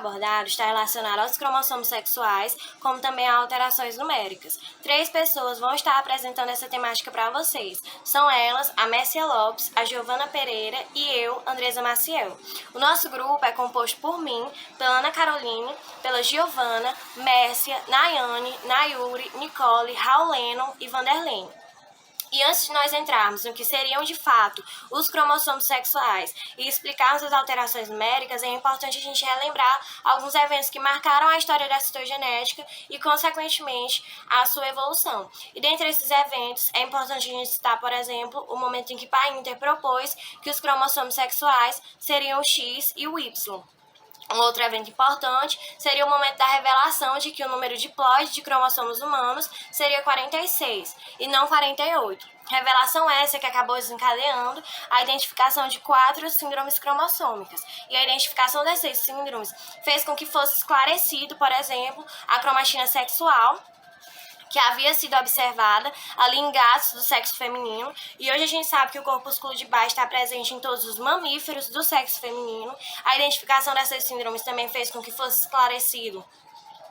abordado está relacionado aos cromossomos sexuais, como também a alterações numéricas. 3 pessoas vão estar apresentando essa temática para vocês. São elas, a Mércia Lopes, a Giovana Pereira e eu, Andresa Maciel. O nosso grupo é composto por mim, pela Ana Caroline, pela Giovana, Mércia, Nayane, Nayuri, Nicole, Rauleno e Vanderlene. E antes de nós entrarmos no que seriam de fato os cromossomos sexuais e explicarmos as alterações numéricas, é importante a gente relembrar alguns eventos que marcaram a história da citogenética e, consequentemente, a sua evolução. E dentre esses eventos, é importante a gente citar, por exemplo, o momento em que Painter propôs que os cromossomos sexuais seriam o X e o Y. Um outro evento importante seria o momento da revelação de que o número diploide de cromossomos humanos seria 46 e não 48. Revelação essa que acabou desencadeando a identificação de 4 síndromes cromossômicas. E a identificação dessas síndromes fez com que fosse esclarecido, por exemplo, a cromatina sexual, que havia sido observada ali em gatos do sexo feminino, e hoje a gente sabe que o corpúsculo de Bach está presente em todos os mamíferos do sexo feminino. A identificação dessas síndromes também fez com que fosse esclarecido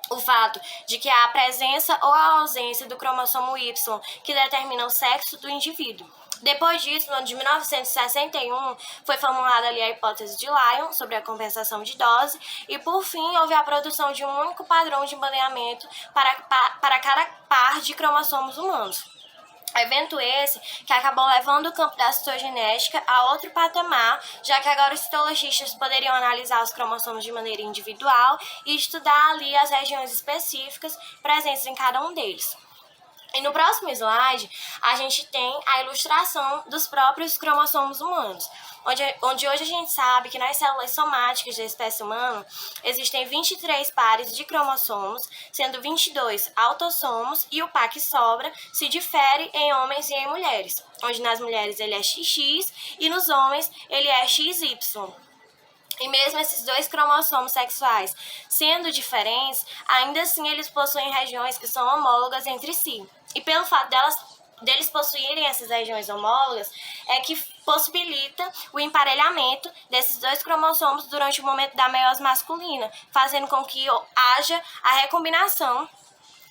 o fato de que há a presença ou a ausência do cromossomo Y, que determina o sexo do indivíduo. Depois disso, no ano de 1961, foi formulada ali a hipótese de Lyon sobre a compensação de dose e, por fim, houve a produção de um único padrão de embandeamento para cada par de cromossomos humanos. Evento esse que acabou levando o campo da citogenética a outro patamar, já que agora os citologistas poderiam analisar os cromossomos de maneira individual e estudar ali as regiões específicas presentes em cada um deles. E no próximo slide, a gente tem a ilustração dos próprios cromossomos humanos, onde hoje a gente sabe que nas células somáticas da espécie humana existem 23 pares de cromossomos, sendo 22 autossomos, e o par que sobra se difere em homens e em mulheres, onde nas mulheres ele é XX e nos homens ele é XY. E mesmo esses 2 cromossomos sexuais sendo diferentes, ainda assim eles possuem regiões que são homólogas entre si. E pelo fato deles possuírem essas regiões homólogas, é que possibilita o emparelhamento desses 2 cromossomos durante o momento da meiose masculina, fazendo com que haja a recombinação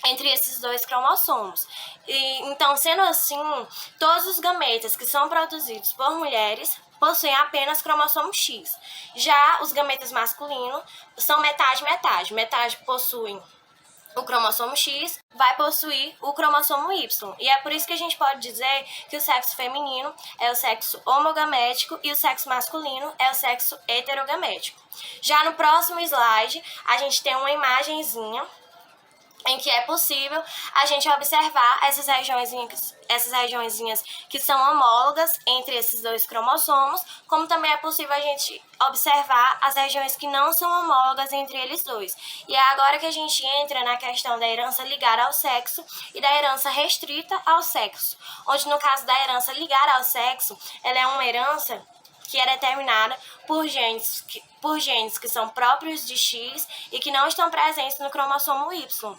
entre esses 2 cromossomos. Então, sendo assim, todos os gametas que são produzidos por mulheres possuem apenas cromossomo X. Já os gametas masculinos são metade-metade. Metade possuem o cromossomo X, vai possuir o cromossomo Y. E é por isso que a gente pode dizer que o sexo feminino é o sexo homogamético e o sexo masculino é o sexo heterogamético. Já no próximo slide, a gente tem uma imagenzinha em que é possível a gente observar essas regiõezinhas que são homólogas entre esses 2 cromossomos, como também é possível a gente observar as regiões que não são homólogas entre eles 2. E é agora que a gente entra na questão da herança ligada ao sexo e da herança restrita ao sexo, onde no caso da herança ligada ao sexo, ela é uma herança que é determinada por genes que são próprios de X e que não estão presentes no cromossomo Y.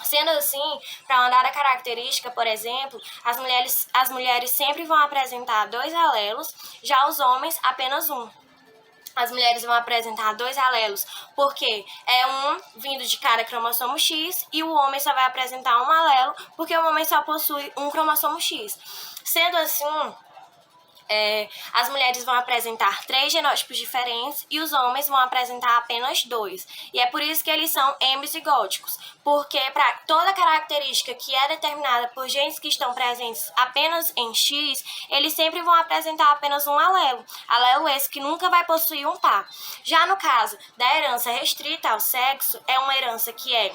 Sendo assim, para uma dada característica, por exemplo, as mulheres sempre vão apresentar 2 alelos, já os homens apenas um. As mulheres vão apresentar 2 alelos porque é um vindo de cada cromossomo X, e o homem só vai apresentar um alelo porque o homem só possui um cromossomo X. Sendo assim, as mulheres vão apresentar 3 genótipos diferentes e os homens vão apresentar apenas 2. E é por isso que eles são hemizigóticos, porque para toda característica que é determinada por genes que estão presentes apenas em X, eles sempre vão apresentar apenas um alelo. Alelo esse que nunca vai possuir um par. Já no caso da herança restrita ao sexo, é uma herança que é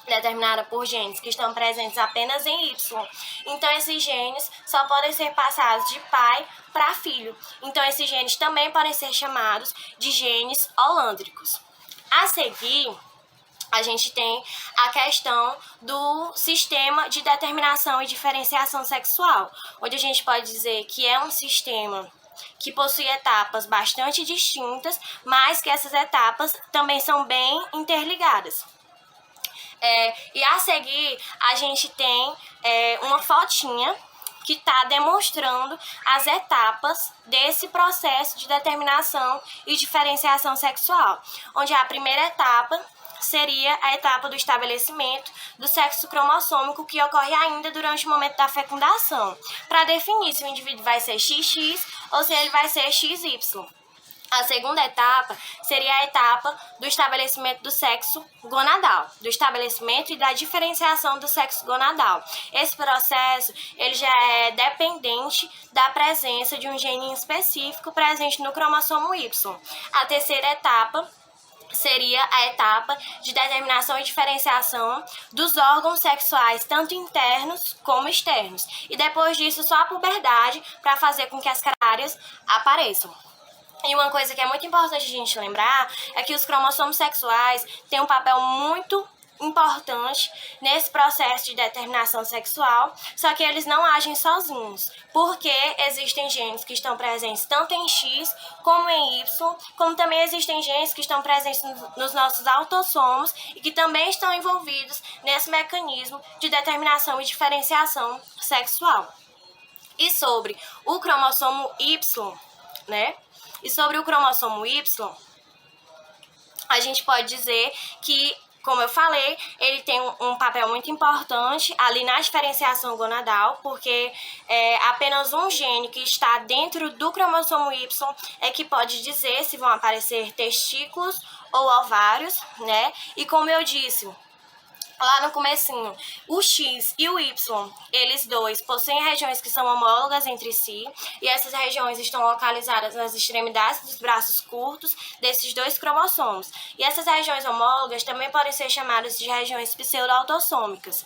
determinada por genes que estão presentes apenas em Y. Então, esses genes só podem ser passados de pai para filho. Então, esses genes também podem ser chamados de genes holandricos. A seguir, a gente tem a questão do sistema de determinação e diferenciação sexual, onde a gente pode dizer que é um sistema que possui etapas bastante distintas, mas que essas etapas também são bem interligadas. E a seguir, a gente tem uma fotinha que está demonstrando as etapas desse processo de determinação e diferenciação sexual, onde a primeira etapa seria a etapa do estabelecimento do sexo cromossômico, que ocorre ainda durante o momento da fecundação, para definir se o indivíduo vai ser XX ou se ele vai ser XY. A segunda etapa seria a etapa do estabelecimento do sexo gonadal, do estabelecimento e da diferenciação do sexo gonadal. esse processo ele já é dependente da presença de um gene específico presente no cromossomo Y. A terceira etapa seria a etapa de determinação e diferenciação dos órgãos sexuais, tanto internos como externos. E depois disso, só a puberdade para fazer com que as carárias apareçam. E uma coisa que é muito importante a gente lembrar é que os cromossomos sexuais têm um papel muito importante nesse processo de determinação sexual, só que eles não agem sozinhos, porque existem genes que estão presentes tanto em X como em Y, como também existem genes que estão presentes nos nossos autossomos e que também estão envolvidos nesse mecanismo de determinação e diferenciação sexual. E sobre o cromossomo Y, E sobre o cromossomo Y, a gente pode dizer que, como eu falei, ele tem um papel muito importante ali na diferenciação gonadal, porque apenas um gene que está dentro do cromossomo Y é que pode dizer se vão aparecer testículos ou ovários, E como eu disse lá no comecinho, o X e o Y, eles dois possuem regiões que são homólogas entre si, e essas regiões estão localizadas nas extremidades dos braços curtos desses dois cromossomos. E essas regiões homólogas também podem ser chamadas de regiões pseudo-autossômicas.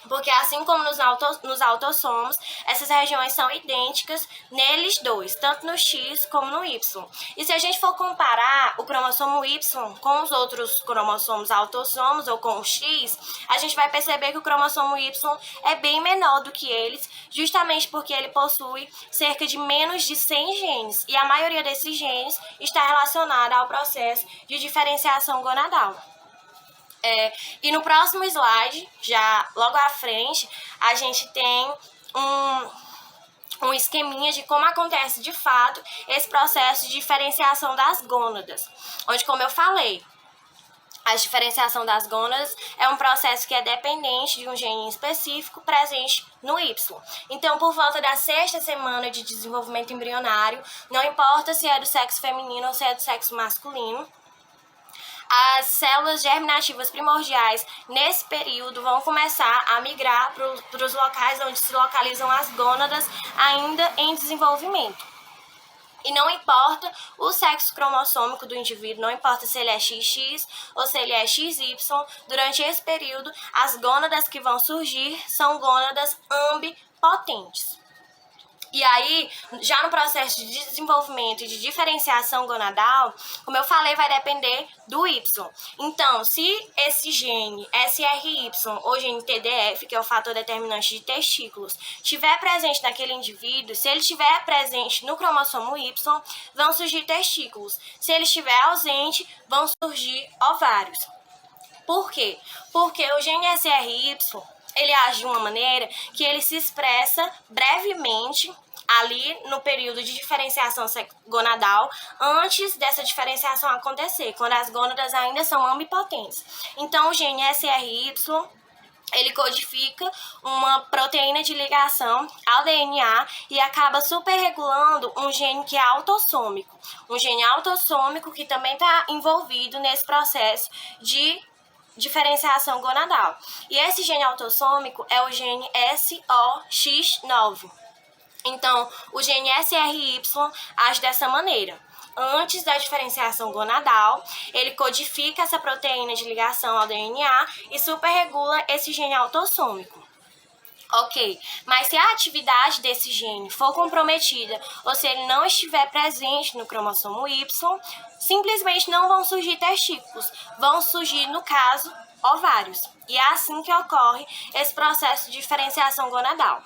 Porque assim como nos autossomos, essas regiões são idênticas neles dois, tanto no X como no Y. E se a gente for comparar o cromossomo Y com os outros cromossomos autossomos ou com o X, a gente vai perceber que o cromossomo Y é bem menor do que eles, justamente porque ele possui cerca de menos de 100 genes, e a maioria desses genes está relacionada ao processo de diferenciação gonadal. E no próximo slide, já logo à frente, a gente tem um esqueminha de como acontece de fato esse processo de diferenciação das gônadas, onde, como eu falei, a diferenciação das gônadas é um processo que é dependente de um gene específico presente no Y. Então, por volta da 6ª semana de desenvolvimento embrionário, não importa se é do sexo feminino ou se é do sexo masculino, as células germinativas primordiais, nesse período, vão começar a migrar para os locais onde se localizam as gônadas ainda em desenvolvimento. E não importa o sexo cromossômico do indivíduo, não importa se ele é XX ou se ele é XY, durante esse período, as gônadas que vão surgir são gônadas ambipotentes. E aí, já no processo de desenvolvimento e de diferenciação gonadal, como eu falei, vai depender do Y. Então, se esse gene SRY ou gene TDF, que é o fator determinante de testículos, estiver presente naquele indivíduo, se ele estiver presente no cromossomo Y, vão surgir testículos. Se ele estiver ausente, vão surgir ovários. Por quê? Porque o gene SRY, ele age de uma maneira que ele se expressa brevemente ali no período de diferenciação gonadal, antes dessa diferenciação acontecer, quando as gônadas ainda são ambipotentes. Então, o gene SRY, ele codifica uma proteína de ligação ao DNA e acaba superregulando um gene que é autossômico. Um gene autossômico que também está envolvido nesse processo de diferenciação gonadal. E esse gene autossômico é o gene SOX9. Então, o gene SRY age dessa maneira. Antes da diferenciação gonadal, ele codifica essa proteína de ligação ao DNA e superregula esse gene autossômico. Ok, mas se a atividade desse gene for comprometida ou se ele não estiver presente no cromossomo Y, simplesmente não vão surgir testículos, vão surgir, no caso, ovários. E é assim que ocorre esse processo de diferenciação gonadal.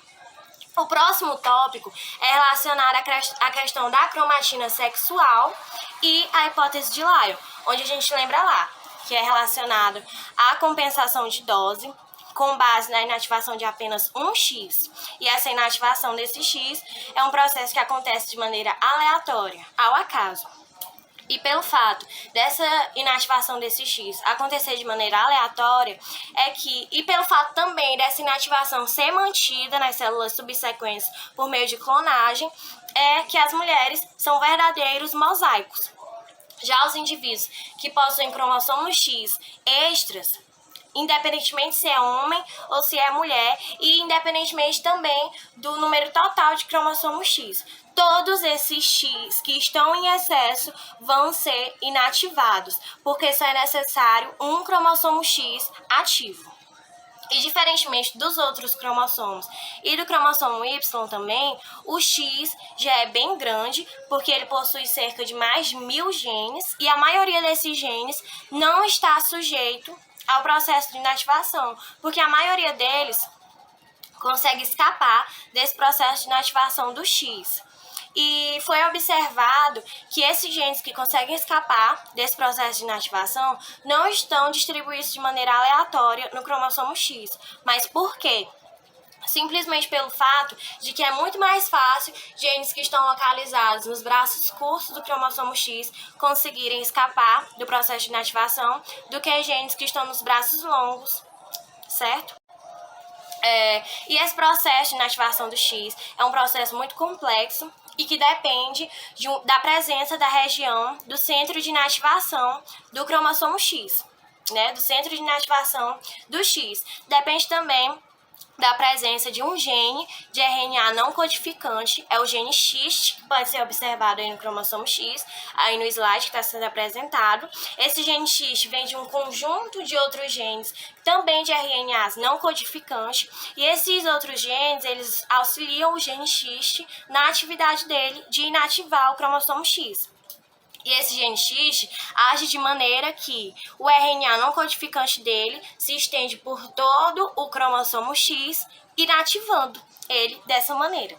O próximo tópico é relacionado à questão da cromatina sexual e a hipótese de Lyell, onde a gente lembra lá que é relacionado à compensação de dose, com base na inativação de apenas um X. E essa inativação desse X é um processo que acontece de maneira aleatória, ao acaso. E pelo fato dessa inativação desse X acontecer de maneira aleatória, e pelo fato também dessa inativação ser mantida nas células subsequentes por meio de clonagem, é que as mulheres são verdadeiros mosaicos. Já os indivíduos que possuem cromossomos X extras, independentemente se é homem ou se é mulher, e independentemente também do número total de cromossomos X, todos esses X que estão em excesso vão ser inativados, porque só é necessário um cromossomo X ativo. E diferentemente dos outros cromossomos e do cromossomo Y também, o X já é bem grande, porque ele possui cerca de mais de 1000 genes, e a maioria desses genes não está sujeito ao processo de inativação, porque a maioria deles consegue escapar desse processo de inativação do X. E foi observado que esses genes que conseguem escapar desse processo de inativação não estão distribuídos de maneira aleatória no cromossomo X. Mas por quê? Simplesmente pelo fato de que é muito mais fácil genes que estão localizados nos braços curtos do cromossomo X conseguirem escapar do processo de inativação do que genes que estão nos braços longos, certo? E esse processo de inativação do X é um processo muito complexo e que depende da presença da região do centro de inativação do cromossomo X, né? Do centro de inativação do X. Depende também da presença de um gene de RNA não codificante, é o gene X, que pode ser observado aí no cromossomo X, aí no slide que está sendo apresentado. Esse gene X vem de um conjunto de outros genes, também de RNAs não codificantes, e esses outros genes, eles auxiliam o gene X na atividade dele de inativar o cromossomo X. E esse gene X age de maneira que o RNA não codificante dele se estende por todo o cromossomo X, inativando ele dessa maneira.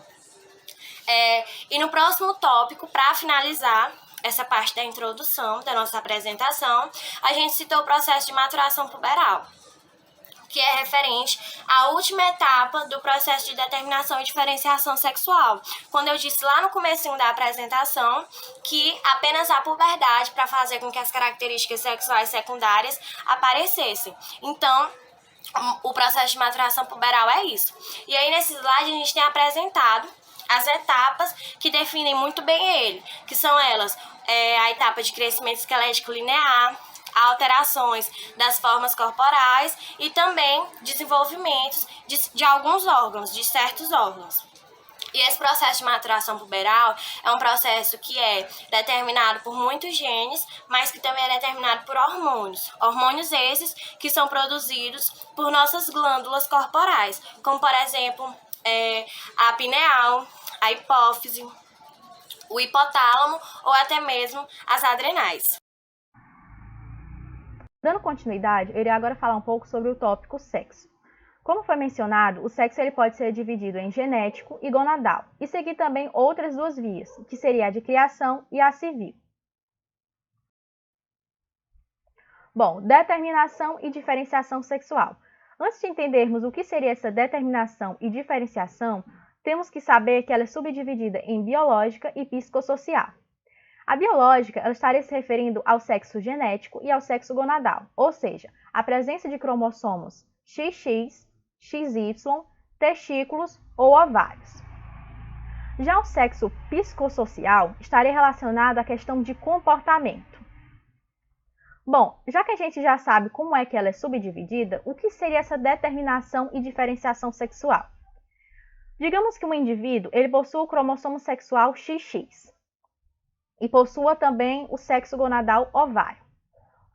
E no próximo tópico, para finalizar essa parte da introdução da nossa apresentação, a gente citou o processo de maturação puberal, que é referente à última etapa do processo de determinação e diferenciação sexual. Quando eu disse lá no comecinho da apresentação que apenas a puberdade para fazer com que as características sexuais secundárias aparecessem. Então, o processo de maturação puberal é isso. E aí, nesse slide, a gente tem apresentado as etapas que definem muito bem ele, que são elas, a etapa de crescimento esquelético linear, alterações das formas corporais e também desenvolvimentos de alguns órgãos, de certos órgãos. E esse processo de maturação puberal é um processo que é determinado por muitos genes, mas que também é determinado por hormônios. Hormônios esses que são produzidos por nossas glândulas corporais, como por exemplo a pineal, a hipófise, o hipotálamo ou até mesmo as adrenais. Dando continuidade, eu irei agora falar um pouco sobre o tópico sexo. Como foi mencionado, o sexo ele pode ser dividido em genético e gonadal, e seguir também outras duas vias, que seria a de criação e a civil. Bom, determinação e diferenciação sexual. Antes de entendermos o que seria essa determinação e diferenciação, temos que saber que ela é subdividida em biológica e psicossocial. A biológica ela estaria se referindo ao sexo genético e ao sexo gonadal, ou seja, a presença de cromossomos XX, XY, testículos ou ovários. Já o sexo psicossocial estaria relacionado à questão de comportamento. Bom, já que a gente já sabe como é que ela é subdividida, o que seria essa determinação e diferenciação sexual? Digamos que um indivíduo ele possua o cromossomo sexual XX e possua também o sexo gonadal ovário.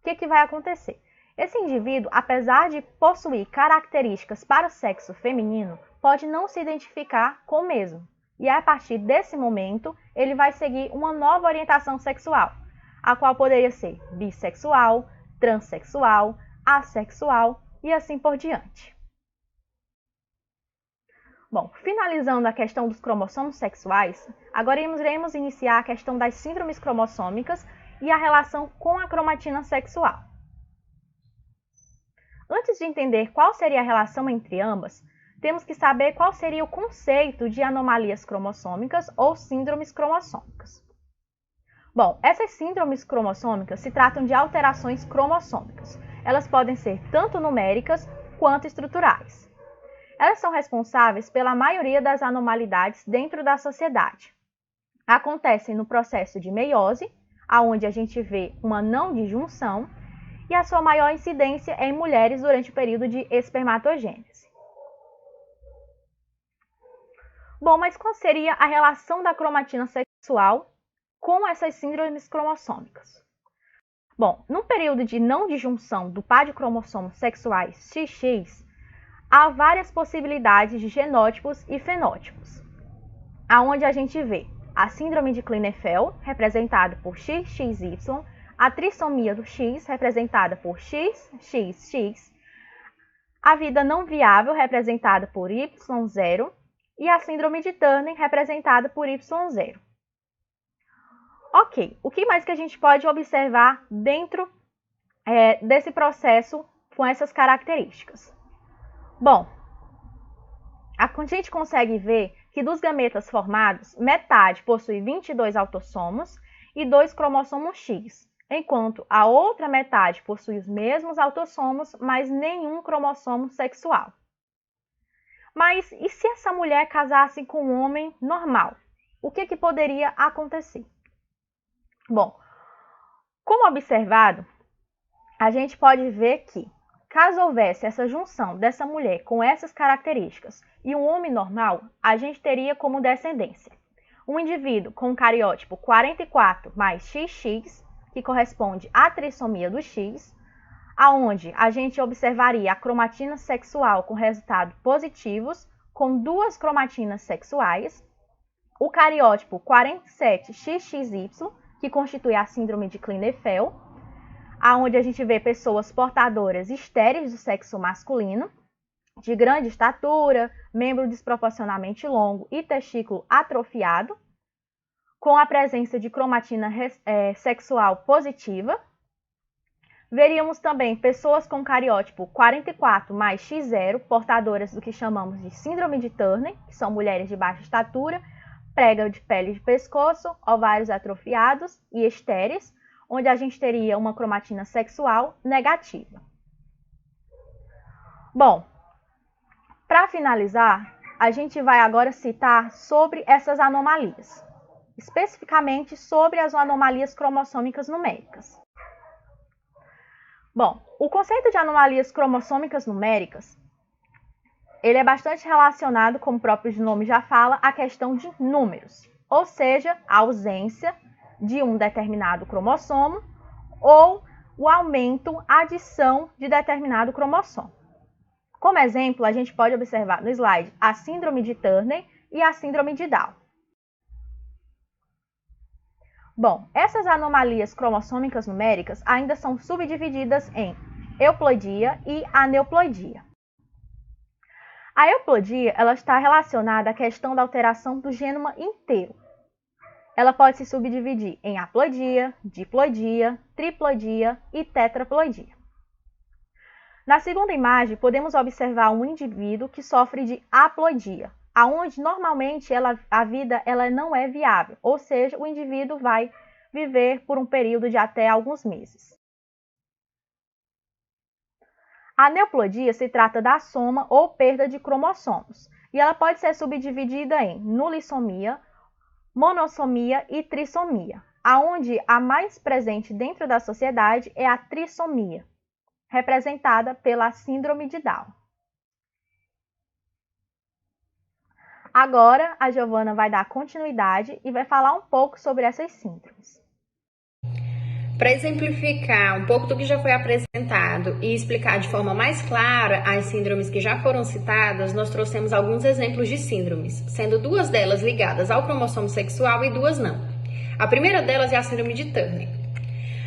O que vai acontecer? Esse indivíduo, apesar de possuir características para o sexo feminino, pode não se identificar com o mesmo. E a partir desse momento, ele vai seguir uma nova orientação sexual, a qual poderia ser bissexual, transexual, assexual e assim por diante. Bom, finalizando a questão dos cromossomos sexuais, agora iremos iniciar a questão das síndromes cromossômicas e a relação com a cromatina sexual. Antes de entender qual seria a relação entre ambas, temos que saber qual seria o conceito de anomalias cromossômicas ou síndromes cromossômicas. Bom, essas síndromes cromossômicas se tratam de alterações cromossômicas. Elas podem ser tanto numéricas quanto estruturais. Elas são responsáveis pela maioria das anormalidades dentro da sociedade. Acontecem no processo de meiose, onde a gente vê uma não disjunção, e a sua maior incidência é em mulheres durante o período de espermatogênese. Bom, mas qual seria a relação da cromatina sexual com essas síndromes cromossômicas? Bom, no período de não disjunção do par de cromossomos sexuais XX, há várias possibilidades de genótipos e fenótipos, aonde a gente vê a síndrome de Klinefelter, representada por XXY, a trissomia do X, representada por XXX, a vida não viável, representada por Y0, e a síndrome de Turner, representada por Y0. Ok, o que mais que a gente pode observar dentro desse processo com essas características? Bom, a gente consegue ver que dos gametas formados, metade possui 22 autossomos e 2 cromossomos X, enquanto a outra metade possui os mesmos autossomos, mas nenhum cromossomo sexual. Mas e se essa mulher casasse com um homem normal? O que poderia acontecer? Bom, como observado, a gente pode ver que, caso houvesse essa junção dessa mulher com essas características e um homem normal, a gente teria como descendência um indivíduo com o cariótipo 44 mais XX, que corresponde à trissomia do X, aonde a gente observaria a cromatina sexual com resultados positivos, com 2 cromatinas sexuais, o cariótipo 47XXY, que constitui a síndrome de Klinefelter, aonde a gente vê pessoas portadoras estéreis do sexo masculino, de grande estatura, membro desproporcionalmente longo e testículo atrofiado, com a presença de cromatina sexual positiva. Veríamos também pessoas com cariótipo 44 mais X0, portadoras do que chamamos de síndrome de Turner, que são mulheres de baixa estatura, prega de pele de pescoço, ovários atrofiados e estéreis, onde a gente teria uma cromatina sexual negativa. Bom, para finalizar, a gente vai agora citar sobre essas anomalias, especificamente sobre as anomalias cromossômicas numéricas. Bom, o conceito de anomalias cromossômicas numéricas, ele é bastante relacionado, como o próprio nome já fala, à questão de números, ou seja, a ausência de um determinado cromossomo ou o aumento, a adição de determinado cromossomo. Como exemplo, a gente pode observar no slide a síndrome de Turner e a síndrome de Down. Bom, essas anomalias cromossômicas numéricas ainda são subdivididas em euploidia e aneuploidia. A euploidia ela está relacionada à questão da alteração do gênoma inteiro. Ela pode se subdividir em haploidia, diploidia, triploidia e tetraploidia. Na segunda imagem, podemos observar um indivíduo que sofre de haploidia, onde normalmente a vida não é viável, ou seja, o indivíduo vai viver por um período de até alguns meses. A aneuploidia se trata da soma ou perda de cromossomos, e ela pode ser subdividida em nulissomia, monossomia e trissomia, aonde a mais presente dentro da sociedade é a trissomia, representada pela síndrome de Down. Agora, a Giovana vai dar continuidade e vai falar um pouco sobre essas síndromes. Para exemplificar um pouco do que já foi apresentado e explicar de forma mais clara as síndromes que já foram citadas, nós trouxemos alguns exemplos de síndromes, sendo 2 delas ligadas ao cromossomo sexual e 2 não. A primeira delas é a síndrome de Turner.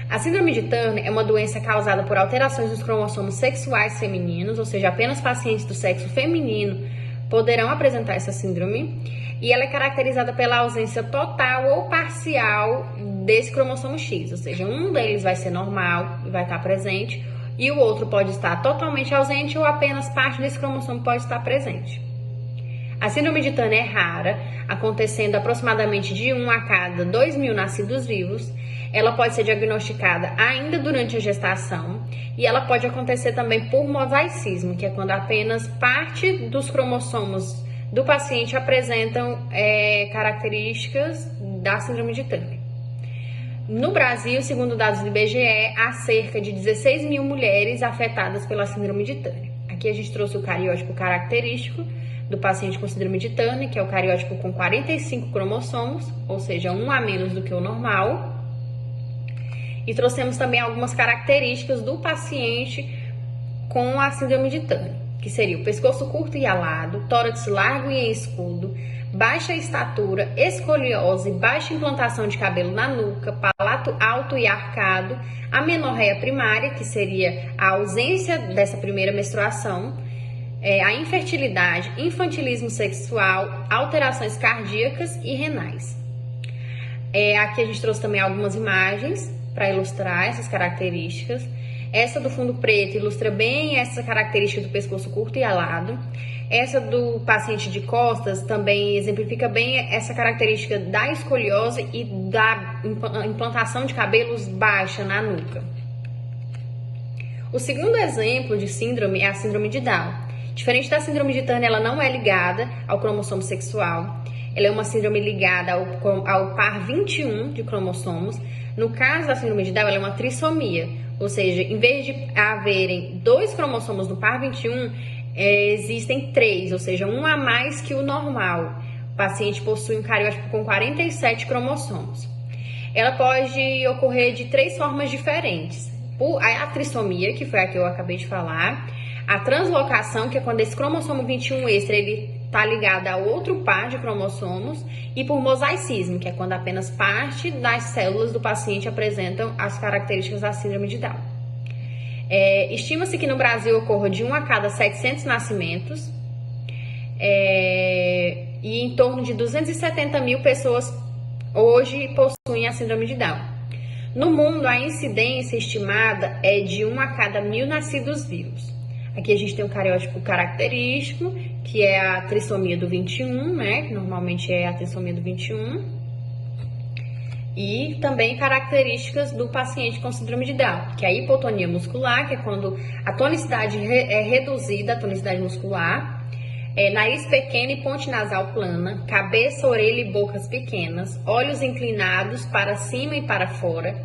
A síndrome de Turner é uma doença causada por alterações dos cromossomos sexuais femininos, ou seja, apenas pacientes do sexo feminino poderão apresentar essa síndrome, e ela é caracterizada pela ausência total ou parcial desse cromossomo X, ou seja, um deles vai ser normal e vai estar presente, e o outro pode estar totalmente ausente ou apenas parte desse cromossomo pode estar presente. A síndrome de Turner é rara, acontecendo aproximadamente de 1 a cada 2.000 nascidos vivos. Ela pode ser diagnosticada ainda durante a gestação e ela pode acontecer também por mosaicismo, que é quando apenas parte dos cromossomos do paciente apresentam características da síndrome de Turner. No Brasil, segundo dados do IBGE, há cerca de 16.000 mulheres afetadas pela síndrome de Turner. Aqui a gente trouxe o cariótipo característico do paciente com síndrome de Turner, que é o cariótipo com 45 cromossomos, ou seja, um a menos do que o normal. E trouxemos também algumas características do paciente com a síndrome de Turner, que seria o pescoço curto e alado, tórax largo e em escudo, baixa estatura, escoliose, baixa implantação de cabelo na nuca, palato alto e arcado, amenorreia primária, que seria a ausência dessa primeira menstruação, a infertilidade, infantilismo sexual, alterações cardíacas e renais. Aqui a gente trouxe também algumas imagens para ilustrar essas características. Essa do fundo preto ilustra bem essa característica do pescoço curto e alado. Essa do paciente de costas também exemplifica bem essa característica da escoliose e da implantação de cabelos baixa na nuca. O segundo exemplo de síndrome é a síndrome de Down. Diferente da síndrome de Turner, ela não é ligada ao cromossomo sexual. Ela é uma síndrome ligada ao par 21 de cromossomos. No caso da síndrome de Down, ela é uma trissomia, ou seja, em vez de haverem 2 cromossomos no par 21, existem 3, ou seja, um a mais que o normal. O paciente possui um cariótipo com 47 cromossomos. Ela pode ocorrer de 3 formas diferentes. A trissomia, que foi a que eu acabei de falar, a translocação, que é quando esse cromossomo 21 extra ele está ligado a outro par de cromossomos, e por mosaicismo, que é quando apenas parte das células do paciente apresentam as características da síndrome de Down. Estima-se que no Brasil ocorra de 1 a cada 700 nascimentos e em torno de 270.000 pessoas hoje possuem a síndrome de Down. No mundo, a incidência estimada é de 1 a cada 1.000 nascidos vivos. Aqui a gente tem o cariótipo característico, que é a trissomia do 21, né? Que normalmente é a trissomia do 21. E também características do paciente com síndrome de Down, que é a hipotonia muscular, que é quando a tonicidade é reduzida, a tonicidade muscular, nariz pequeno e ponte nasal plana, cabeça, orelha e bocas pequenas, olhos inclinados para cima e para fora,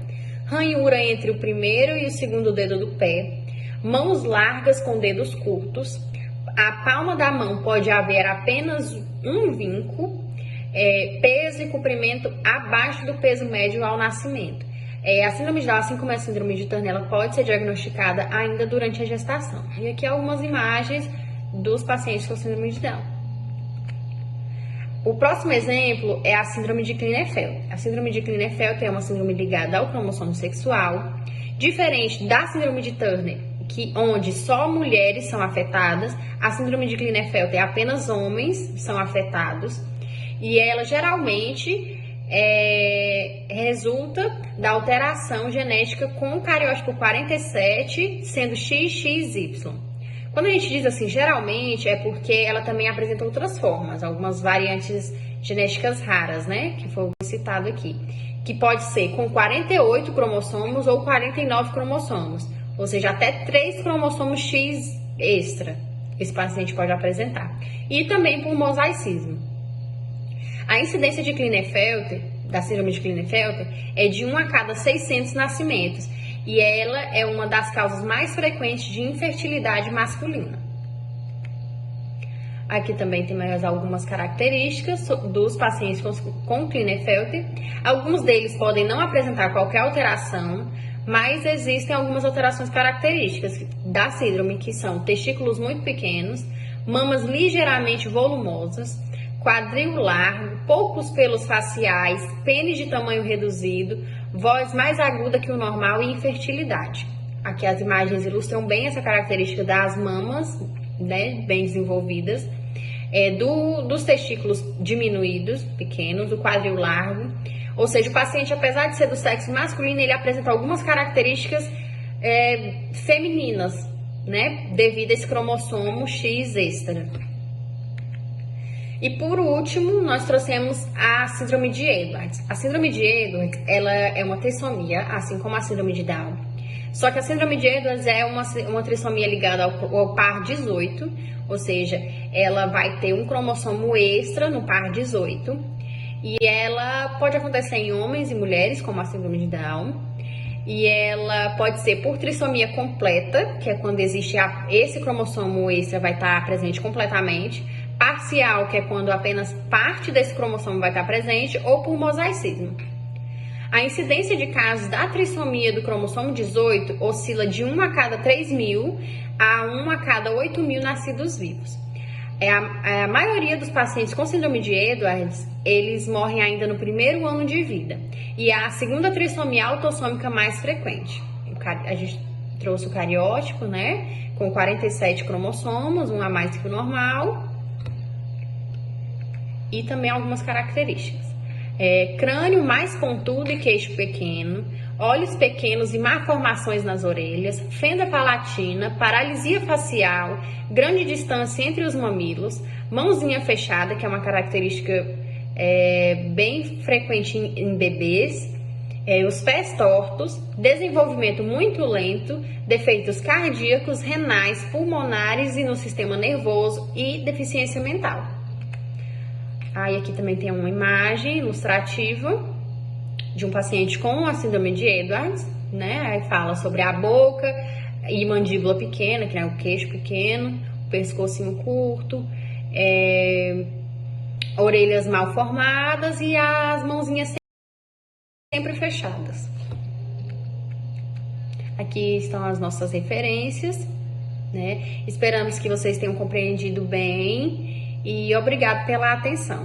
ranhura entre o primeiro e o segundo dedo do pé, mãos largas com dedos curtos, a palma da mão pode haver apenas um vinco, peso e comprimento abaixo do peso médio ao nascimento. A síndrome de Down, assim como a síndrome de Turner, ela pode ser diagnosticada ainda durante a gestação. E aqui algumas imagens dos pacientes com síndrome de Down. O próximo exemplo é a síndrome de Klinefelter. A síndrome de Klinefelter é uma síndrome ligada ao cromossomo sexual, diferente da síndrome de Turner, onde só mulheres são afetadas. A síndrome de Klinefelter é apenas homens são afetados. E ela geralmente resulta da alteração genética com o cariótipo 47 sendo XXY. Quando a gente diz assim, geralmente, é porque ela também apresenta outras formas, algumas variantes genéticas raras, né? Que foi citado aqui. Que pode ser com 48 cromossomos ou 49 cromossomos. Ou seja, até 3 cromossomos X extra esse paciente pode apresentar. E também por mosaicismo. A incidência de Klinefelter, da síndrome de Klinefelter, é de 1 a cada 600 nascimentos. E ela é uma das causas mais frequentes de infertilidade masculina. Aqui também tem mais algumas características dos pacientes com Klinefelter. Alguns deles podem não apresentar qualquer alteração, mas existem algumas alterações características da síndrome, que são testículos muito pequenos, mamas ligeiramente volumosas, quadril largo, poucos pelos faciais, pênis de tamanho reduzido, voz mais aguda que o normal e infertilidade. Aqui as imagens ilustram bem essa característica das mamas, né, bem desenvolvidas, dos testículos diminuídos, pequenos, do quadril largo. Ou seja, o paciente, apesar de ser do sexo masculino, ele apresenta algumas características femininas, né? Devido a esse cromossomo X extra. E por último, nós trouxemos a síndrome de Edwards. A síndrome de Edwards, ela é uma trissomia, assim como a síndrome de Down. Só que a síndrome de Edwards é uma trissomia ligada ao par 18, ou seja, ela vai ter um cromossomo extra no par 18. E ela pode acontecer em homens e mulheres, como a síndrome de Down. E ela pode ser por trissomia completa, que é quando existe esse cromossomo extra vai estar presente completamente. Parcial, que é quando apenas parte desse cromossomo vai estar presente, ou por mosaicismo. A incidência de casos da trissomia do cromossomo 18 oscila de 1 a cada 3.000 a 1 a cada 8.000 nascidos vivos. A maioria dos pacientes com síndrome de Edwards, eles morrem ainda no primeiro ano de vida. E é a segunda trissomia autossômica mais frequente. A gente trouxe o cariótipo, né? Com 47 cromossomos, um a mais que o normal. E também algumas características. Crânio mais pontudo e queixo pequeno, olhos pequenos e malformações nas orelhas, fenda palatina, paralisia facial, grande distância entre os mamilos, mãozinha fechada, que é uma característica bem frequente em bebês, os pés tortos, desenvolvimento muito lento, defeitos cardíacos, renais, pulmonares e no sistema nervoso e deficiência mental. Aí aqui também tem uma imagem ilustrativa de um paciente com a síndrome de Edwards, né? Aí fala sobre a boca e mandíbula pequena, que é o queixo pequeno, o pescocinho curto, orelhas mal formadas e as mãozinhas sempre fechadas. Aqui estão as nossas referências, né? Esperamos que vocês tenham compreendido bem. E obrigado pela atenção.